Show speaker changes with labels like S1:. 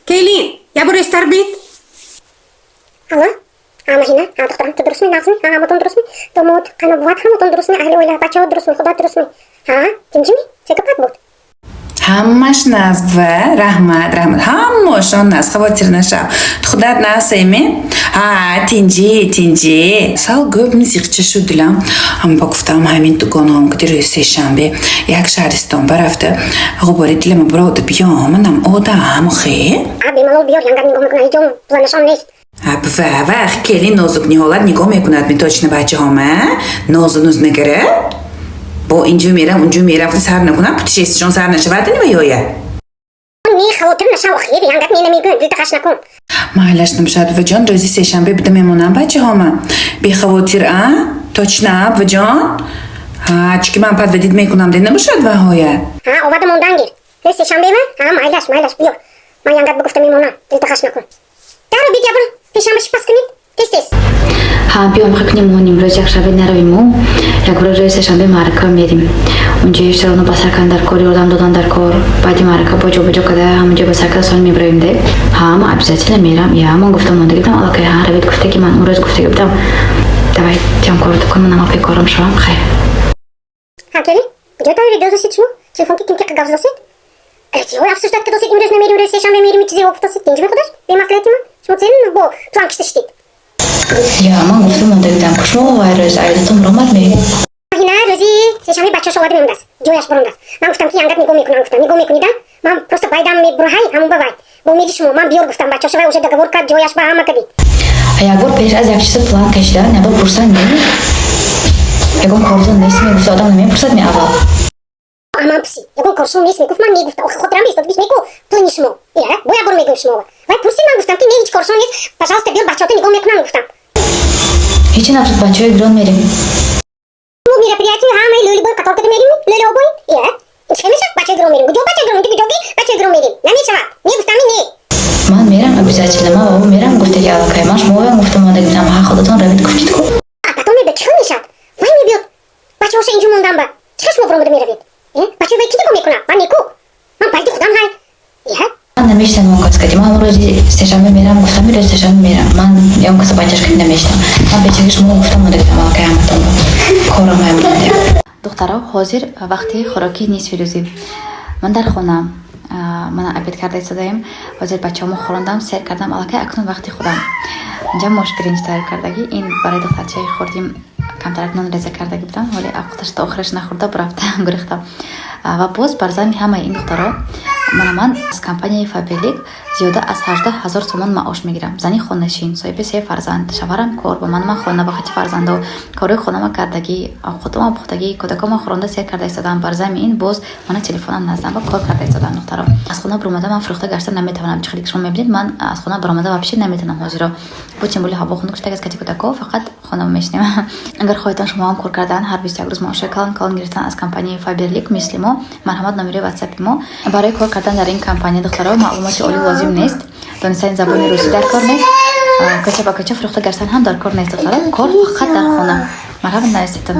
S1: Keylin, ya burası tarbiyet.
S2: Алло, Махина, докторам, ты дурусный, нахсный, мотон дурусный, то мод, кана бывает, мотон дурусный, ахли ойла, бачо дурусный, худа дурусный. Тинжими, секапат бот.
S3: Хаммаш нас rahmat. Hammoshon nas xavotir nasha. Xudat nasaymi? Tinji. Sal ko'p musiqchi shu dilam. Ham guftam hamin dugonam gidiri seshanbe. Jak shariston barafta. G'ubori dilama birovda biyom, nam odam xe.
S2: Бимало бьёр, янгар не гомокна, идём, планашон нест.
S3: Бвах, кели нозук не холад, никому мекунад ми точно бачаҳома. Нозунуз нагара. Бо инҷу мерам сар накунам, путешествиёшон сар нашавад нибаёя.
S2: Не хавотир нашав, хлеб, янгар не намигӯ, дилта хаш накун.
S3: Маҳалаш намшад ваҷон, рӯзи сешанбе буда мемонам бачаҳома. Бехавотир точно ваҷон. Чунки ман пад вадид мекунам де набошад ваҳоя.
S2: Овада мондан гир. Рӯзи сешанбева? Майлаш, биё. Ман янгар гуфта мемонам, дилта хаш накун. Даро бит ябр, пешанба шипас кунед. Тез.
S4: بیام خکنیم و نیمروز یک شنبه نرویم و یک روز سه‌شنبه معرکه میریم. اونجا اشتراک بسر کردن در کاری آدم دادن در کار. بعدی معرکه بجا کده همونجا بسر کردن سال میبریم ده. هم ابزاری میرم یا من گفتم من دیدم الان که روید گفته که من اون روز گفته بودم. دوای تیم کار تو کنم نما پیکارم شوام خیر.
S2: کلی؟ کجا داری دوست چیو؟ تلفن کی که گاز دوست؟ چیو افسوس داد که دوست این روز نمیریم روز سه‌شنبه میریم چیزی وقت دوست اینجا میخواد؟ به مسئله ما شما چیزی با پلان کشیدید.
S4: یا من گفتم من دیدم که شما وایرس ایدتون رومات میریم.
S2: Mahina rozi seshanbe bachcha showadi memdas. Joyash borondas. Man guftam ki yangat nigo mekunida. Man просто байдам мебурҳай ҳамон бавай. Бо умиди шумо ман биёр гуфтам бача шавай уже договор кард ҷояш ба ҳама кади.
S4: Як бор пеш аз як чиз план кашида, набо пурсанд неми. Ягон корсон нест мегуфт одам намепурсад ме аввал.
S2: Аман писи. Ягон корсон нест мегуфт ман мегуфта. Хотирам истод гиш меку плани шумо. Бо як бор мегӯм шумо. Вай пурси ман гуфтам ки не ҳеҷ корсон нест. Пожалуйста биёр бачаҳото нигоҳ мекунам гуфтам.
S4: Ҳеҷ нафсад бачаҳои гирон мерем.
S2: Мероприятие мы лёли-бой каталкада мерим, лёли-обой. Ишкемеша бачаҳои гирон мерим. Гуҷо бачаҳои гирон, гуҷоги бачаҳои гирон мерим. Намешавад. Не гуфтам не.
S4: Ман мерам обязательно, ман бабу мерам гуфта ки аллакай. Ман шумоям гуфтам ман дидам ҳақодатон равид гуфтид ку.
S2: Потом мебиёд чӣ мешавад? Вай мебиёд. Бачаҳоша инҷо монданба. Чӣ шумо биромада меравед? Бачаҳои вай ки нигоҳ мекунад? Ман неку. Ман байди худам ҳай.
S4: Ман намештам он кас кади. Ман рӯзи сешанбе мерам, гуфтам рӯзи сешанбе мерам. Ман ям каса бачаш кади намештам. Ман бечаги шумо гуфтам ман дидам аллакай ҳаматон корам ҳам дидам. دخترها حاضر وقتی خوراکی نصف روزی من در خونم من обед کرده ایستادم حاضر بچه‌مو خوراندم سیر کردم الکی اکنون وقتی خودم اینجا ماش برنج تیار کردگی این برای دخترچه خوردیم کمتر اکنون رزه کردگی بودم ولی آخرش تا آخرش نخورده برفتم گریختم و باز بر زمین همه این دخترها من از کمپانی فابریک زیاده از 18,000 تومان معاش میگیرم. زنی خانه‌نشین، صاحب 3 فرزند، شوهرم کار با من خانه با خاطر فرزندا کارهای خانه‌ام کردگی، خودم پختگی، کودکام خورنده سیر کرده ایستادم بر زمین باز من تلفنم نزدم و کار کرده ایستادم دخترها. از خانه برآمده من فروخته گشتن نمیتونم. چخیلی شما میبینید من از خانه برآمده و پیش نمیتونم حاضر با چنبولی هوا خونک شده از کتی کودکا فقط خانه میشنم. اگر خواهیدن شما هم کار کردن هر 21 روز معاش کلان گرفتن از کمپانی فابریک مثل ما مرحمت نامه واتساپ ما برای کار کردن در این کمپانی دخترها معلومات عالی لازم نیست. دانستن زبان روسی در کار نیست. کچه با کچه فروخته گشتن هم در کار نیست دخترها. کار فقط در خانه. مرحبا نایستید.